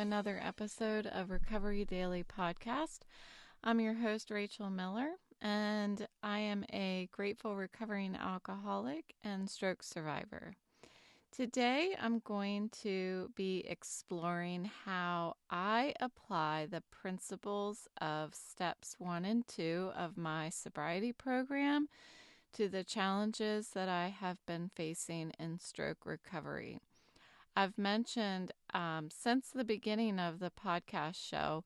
another episode of Recovery Daily Podcast. I'm your host, Rachel Miller, and I am a grateful recovering alcoholic and stroke survivor. Today, I'm going to be exploring how I apply the principles of steps 1 and 2 of my sobriety program to the challenges that I have been facing in stroke recovery. I've mentioned since the beginning of the podcast show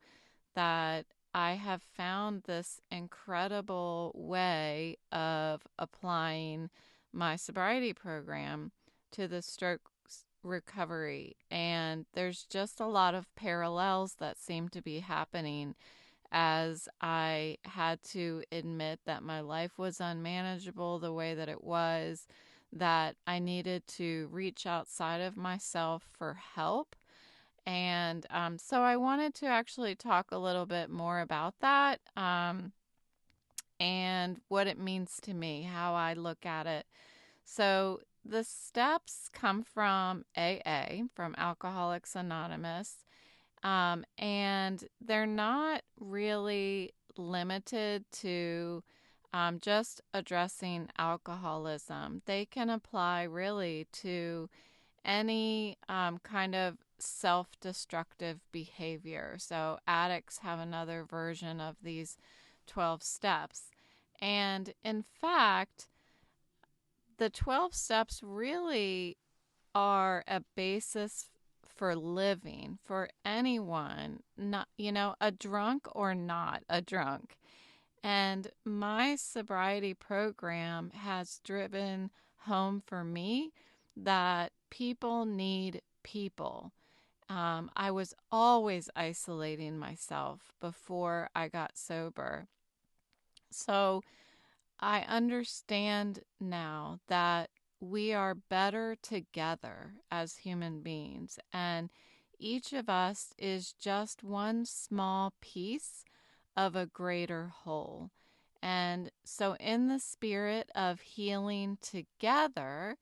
that I have found this incredible way of applying my sobriety program to the stroke recovery. And there's just a lot of parallels that seem to be happening as I had to admit that my life was unmanageable the way that it was, that I needed to reach outside of myself for help. And so I wanted to actually talk a little bit more about that and what it means to me, how I look at it. So the steps come from AA, from Alcoholics Anonymous. And they're not really limited to just addressing alcoholism. They can apply really to any kind of self-destructive behavior. So addicts have another version of these 12 steps. And in fact, the 12 steps really are a basis for living for anyone, not, a drunk or not a drunk. And my sobriety program has driven home for me that people need people. I was always isolating myself before I got sober. So I understand now that we are better together as human beings, and each of us is just one small piece of a greater whole. And so, in the spirit of healing together,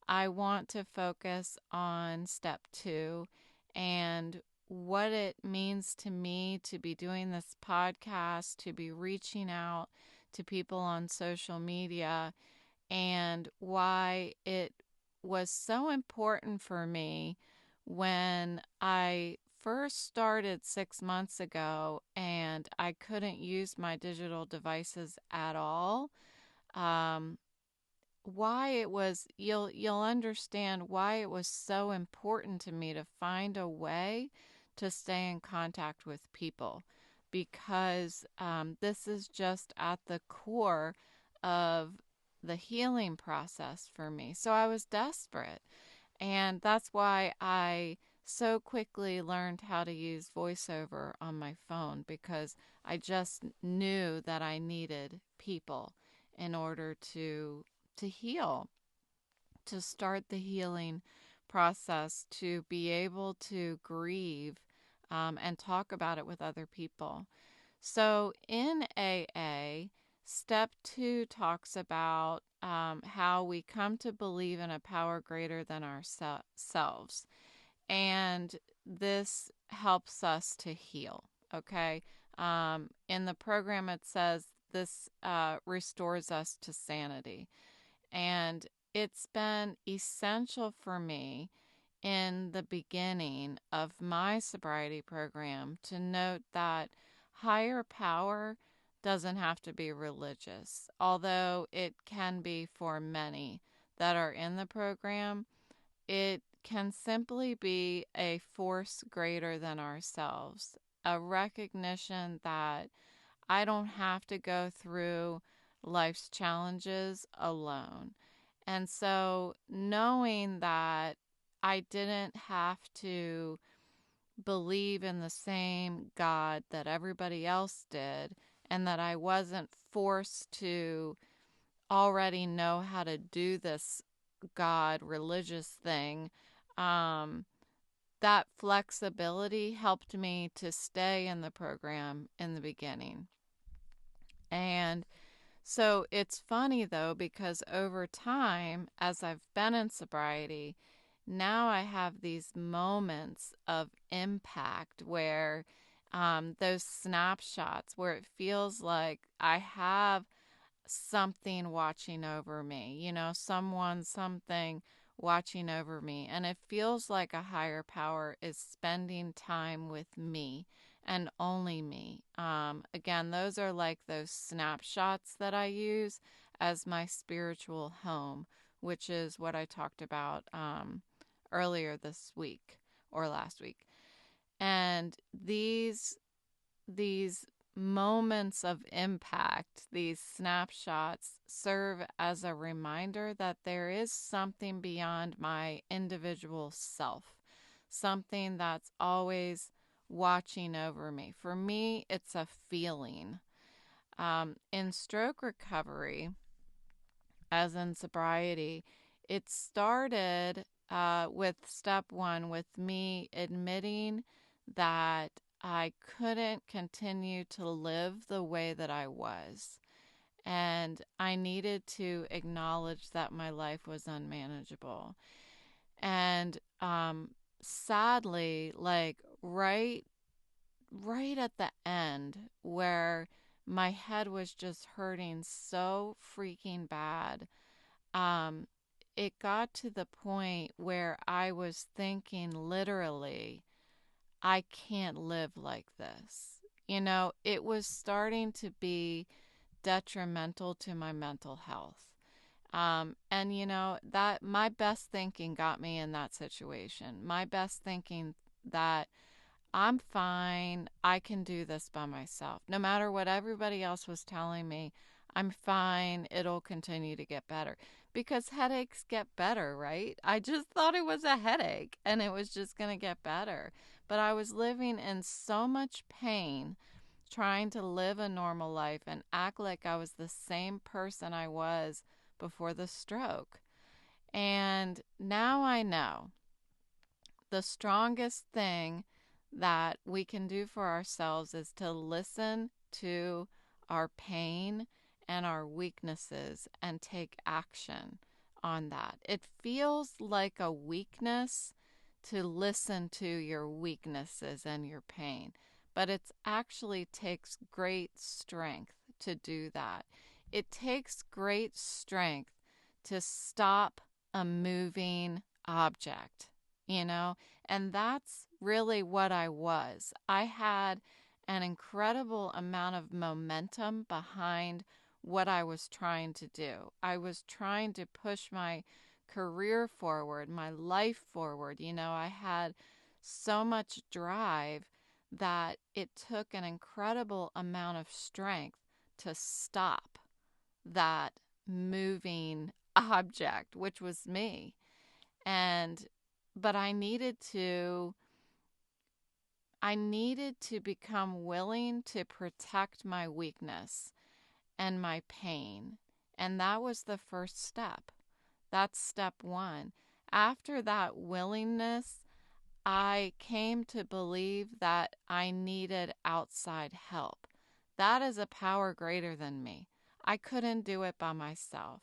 I want to focus on step 2 and what it means to me to be doing this podcast, to be reaching out to people on social media, and why it was so important for me when I first started 6 months ago and I couldn't use my digital devices at all. Why it was, you'll understand why it was so important to me to find a way to stay in contact with people, because this is just at the core of the healing process for me. So I was desperate, and that's why I so quickly learned how to use voiceover on my phone, because I just knew that I needed people in order to heal, to start the healing process, to be able to grieve and talk about it with other people. So in AA, step 2 talks about how we come to believe in a power greater than ourselves. And this helps us to heal, okay? In the program, it says this restores us to sanity. And it's been essential for me in the beginning of my sobriety program to note that higher power doesn't have to be religious, although it can be for many that are in the program. It can simply be a force greater than ourselves, a recognition that I don't have to go through life's challenges alone. And so knowing that I didn't have to believe in the same God that everybody else did, and that I wasn't forced to already know how to do this God religious thing, that flexibility helped me to stay in the program in the beginning. And so it's funny though, because over time, as I've been in sobriety, now I have these moments of impact where those snapshots where it feels like I have something watching over me, someone, something watching over me. And it feels like a higher power is spending time with me and only me. Again, those are like those snapshots that I use as my spiritual home, which is what I talked about earlier this week or last week. And these moments of impact, these snapshots, serve as a reminder that there is something beyond my individual self, something that's always watching over me. For me, it's a feeling. In stroke recovery, as in sobriety, it started with step one, with me admitting that I couldn't continue to live the way that I was. And I needed to acknowledge that my life was unmanageable. And sadly, like right at the end, where my head was just hurting so freaking bad, um, it got to the point where I was thinking literally, I can't live like this. It was starting to be detrimental to my mental health. And that my best thinking got me in that situation. My best thinking that I'm fine. I can do this by myself. No matter what everybody else was telling me, I'm fine. It'll continue to get better. Because headaches get better, right? I just thought it was a headache and it was just going to get better. But I was living in so much pain, trying to live a normal life and act like I was the same person I was before the stroke. And now I know the strongest thing that we can do for ourselves is to listen to our pain and our weaknesses and take action on that. It feels like a weakness to listen to your weaknesses and your pain, but it actually takes great strength to do that. It takes great strength to stop a moving object, you know? And that's really what I was. I had an incredible amount of momentum behind what I was trying to do. I was trying to push my career forward, my life forward. I had so much drive that it took an incredible amount of strength to stop that moving object, which was me. And but I needed to become willing to protect my weakness and my pain. And that was the first step. That's step one. After that willingness, I came to believe that I needed outside help. That is a power greater than me. I couldn't do it by myself.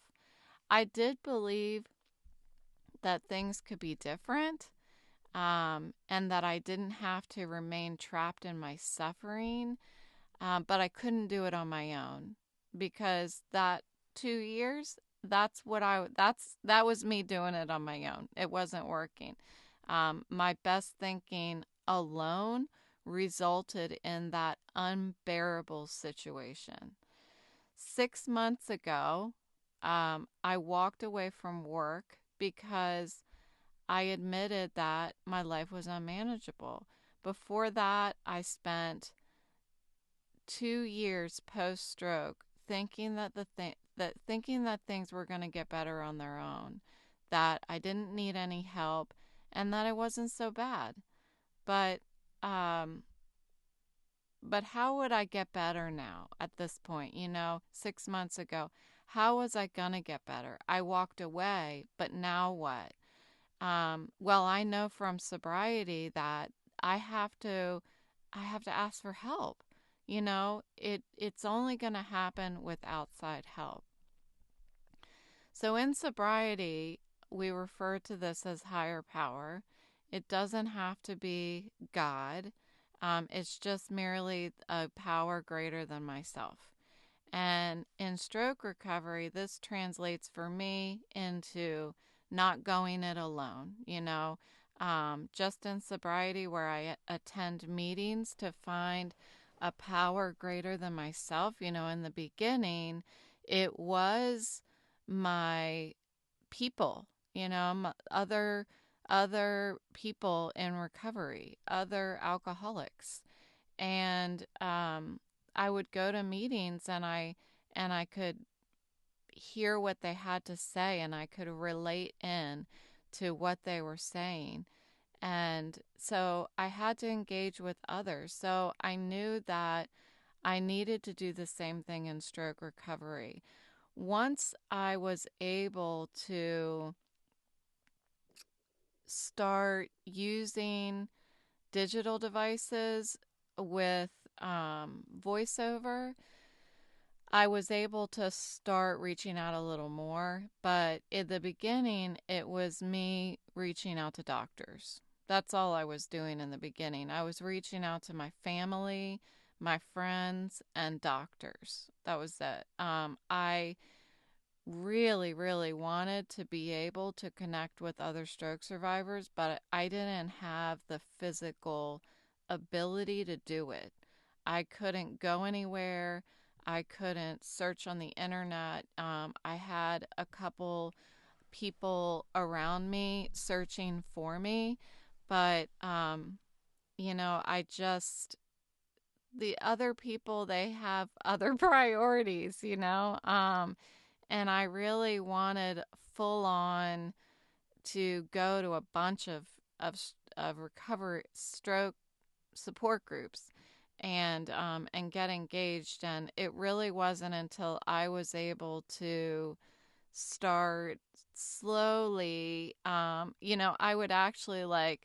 I did believe that things could be different, and that I didn't have to remain trapped in my suffering, but I couldn't do it on my own because that 2 years, that was me doing it on my own. It wasn't working. My best thinking alone resulted in that unbearable situation. 6 months ago, I walked away from work because I admitted that my life was unmanageable. Before that, I spent 2 years post stroke thinking thinking that things were going to get better on their own, that I didn't need any help, and that it wasn't so bad. But um, but how would I get better now at this point? 6 months ago, how was I gonna get better? I walked away, but now what? Well, I know from sobriety that I have to I have to ask for help. It's only going to happen with outside help. So in sobriety, we refer to this as higher power. It doesn't have to be God. It's just merely a power greater than myself. And in stroke recovery, this translates for me into not going it alone. Just in sobriety, where I attend meetings to find a power greater than myself. In the beginning, it was my people, other people in recovery, other alcoholics, and I would go to meetings, and I could hear what they had to say, and I could relate in to what they were saying. And so I had to engage with others. So I knew that I needed to do the same thing in stroke recovery. Once I was able to start using digital devices with voiceover, I was able to start reaching out a little more. But in the beginning, it was me reaching out to doctors. That's all I was doing in the beginning. I was reaching out to my family, my friends, and doctors. That was it. I really, really wanted to be able to connect with other stroke survivors, but I didn't have the physical ability to do it. I couldn't go anywhere. I couldn't search on the internet. I had a couple people around me searching for me, but, I just, the other people, they have other priorities, and I really wanted full on to go to a bunch of recovery stroke support groups and get engaged. And it really wasn't until I was able to start slowly, I would actually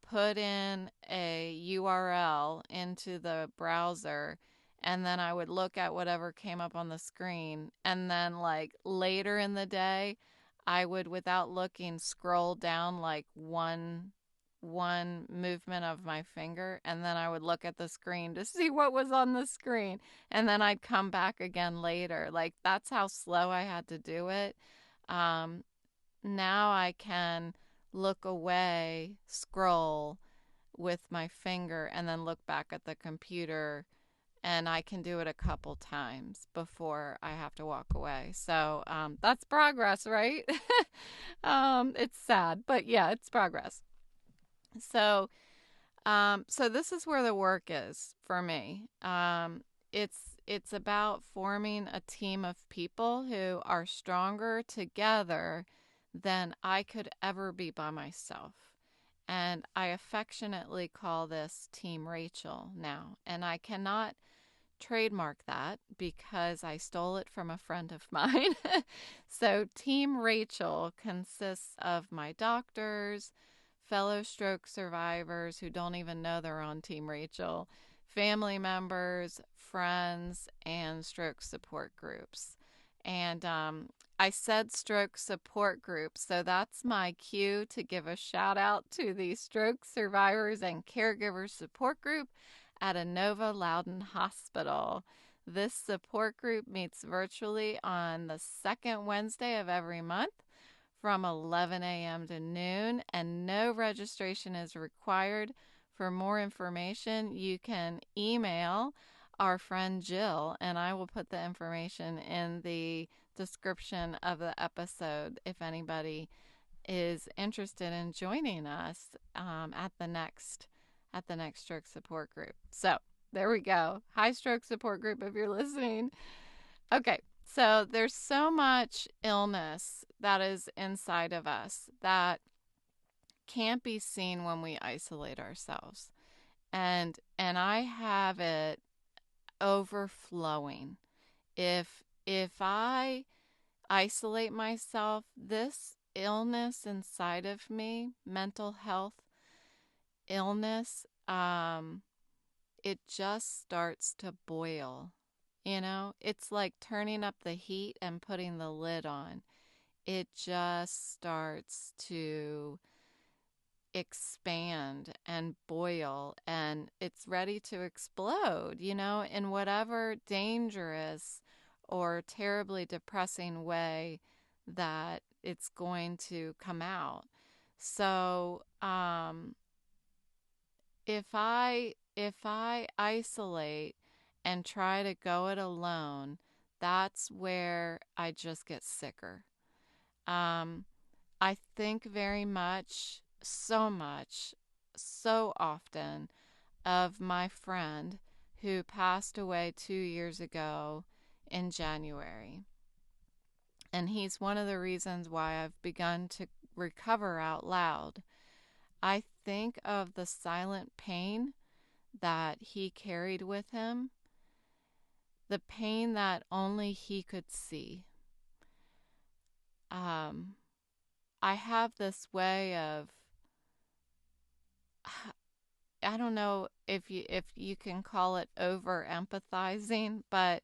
put in a URL into the browser, and then I would look at whatever came up on the screen, and then later in the day I would, without looking, scroll down one movement of my finger, and then I would look at the screen to see what was on the screen, and then I'd come back again later. That's how slow I had to do it. Now I can look away, scroll with my finger, and then look back at the computer, and I can do it a couple times before I have to walk away. So that's progress, right? It's sad, but yeah, it's progress. So so this is where the work is for me. It's about forming a team of people who are stronger together than I could ever be by myself. And I affectionately call this Team Rachel now. And I cannot trademark that because I stole it from a friend of mine. So Team Rachel consists of my doctors, fellow stroke survivors who don't even know they're on Team Rachel, family members, friends, and stroke support groups. And I said stroke support groups, so that's my cue to give a shout out to the Stroke Survivors and Caregivers Support Group at Inova Loudoun Hospital. This support group meets virtually on the second Wednesday of every month from 11 a.m. to noon, and no registration is required. For more information, you can email our friend Jill, and I will put the information in the description of the episode if anybody is interested in joining us at the next stroke support group. So there we go. Hi, stroke support group, if you're listening. Okay, so there's so much illness that is inside of us that can't be seen when we isolate ourselves. And I have it overflowing. If I isolate myself, this illness inside of me, mental health illness, it just starts to boil. It's like turning up the heat and putting the lid on. it just starts to expand and boil, and it's ready to explode, in whatever dangerous or terribly depressing way that it's going to come out. So, if I isolate and try to go it alone, that's where I just get sicker. Um, I think very much, so much, so often of my friend who passed away 2 years ago in January. And he's one of the reasons why I've begun to recover out loud. I think of the silent pain that he carried with him, the pain that only he could see. Um, I have this way of, I don't know if you can call it over empathizing, but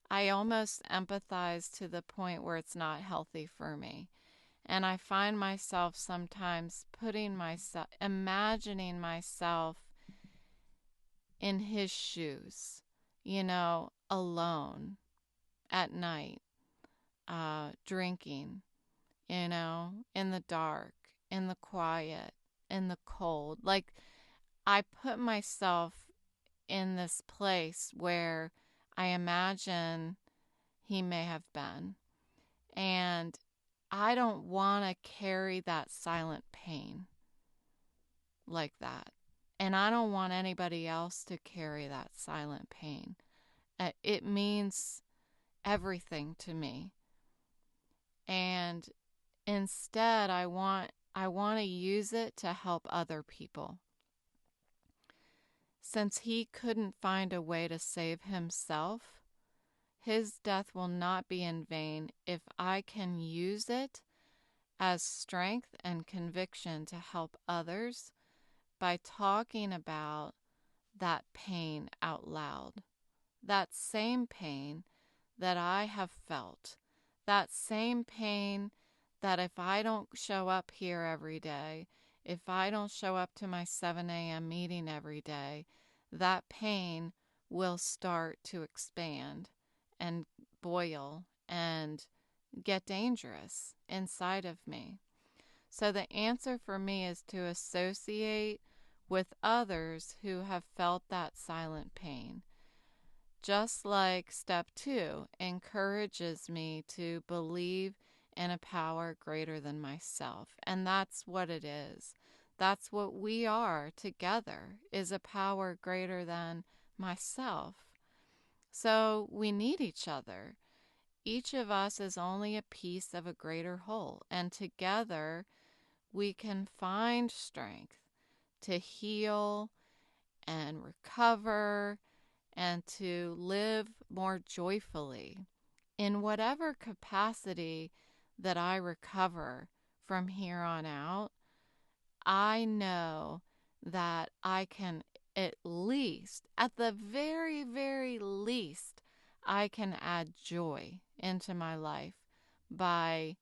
I almost empathize to the point where it's not healthy for me. And I find myself sometimes imagining myself in his shoes, alone at night, drinking, in the dark, in the quiet, in the cold. Like, I put myself in this place where I imagine he may have been. And I don't want to carry that silent pain like that. And I don't want anybody else to carry that silent pain. It means everything to me. And instead, I want to use it to help other people. Since he couldn't find a way to save himself, his death will not be in vain if I can use it as strength and conviction to help others by talking about that pain out loud. That same pain that I have felt, that same pain that if I don't show up here every day, if I don't show up to my 7 a.m. meeting every day, that pain will start to expand and boil and get dangerous inside of me. So the answer for me is to associate with others who have felt that silent pain. Just like step 2 encourages me to believe in a power greater than myself. And that's what it is. That's what we are together, is a power greater than myself. So we need each other. Each of us is only a piece of a greater whole, and together we can find strength to heal and recover and to live more joyfully in whatever capacity that I recover from here on out. I know that I can, at least, at the very, very least, I can add joy into my life by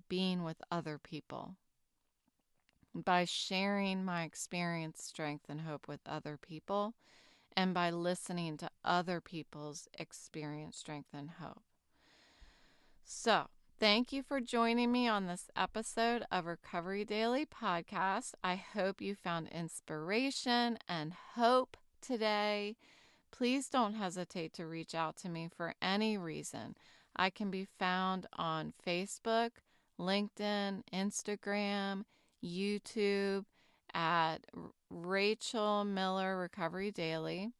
being with other people, by sharing my experience, strength, and hope with other people, and by listening to other people's experience, strength, and hope. So, thank you for joining me on this episode of Recovery Daily Podcast. I hope you found inspiration and hope today. Please don't hesitate to reach out to me for any reason. I can be found on Facebook, LinkedIn, Instagram, YouTube at Rachel Miller Recovery Daily.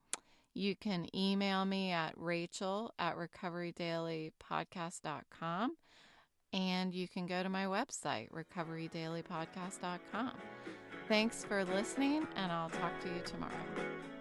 You can email me at rachel@recoverydailypodcast.com, and you can go to my website, recoverydailypodcast.com. Thanks for listening, and I'll talk to you tomorrow.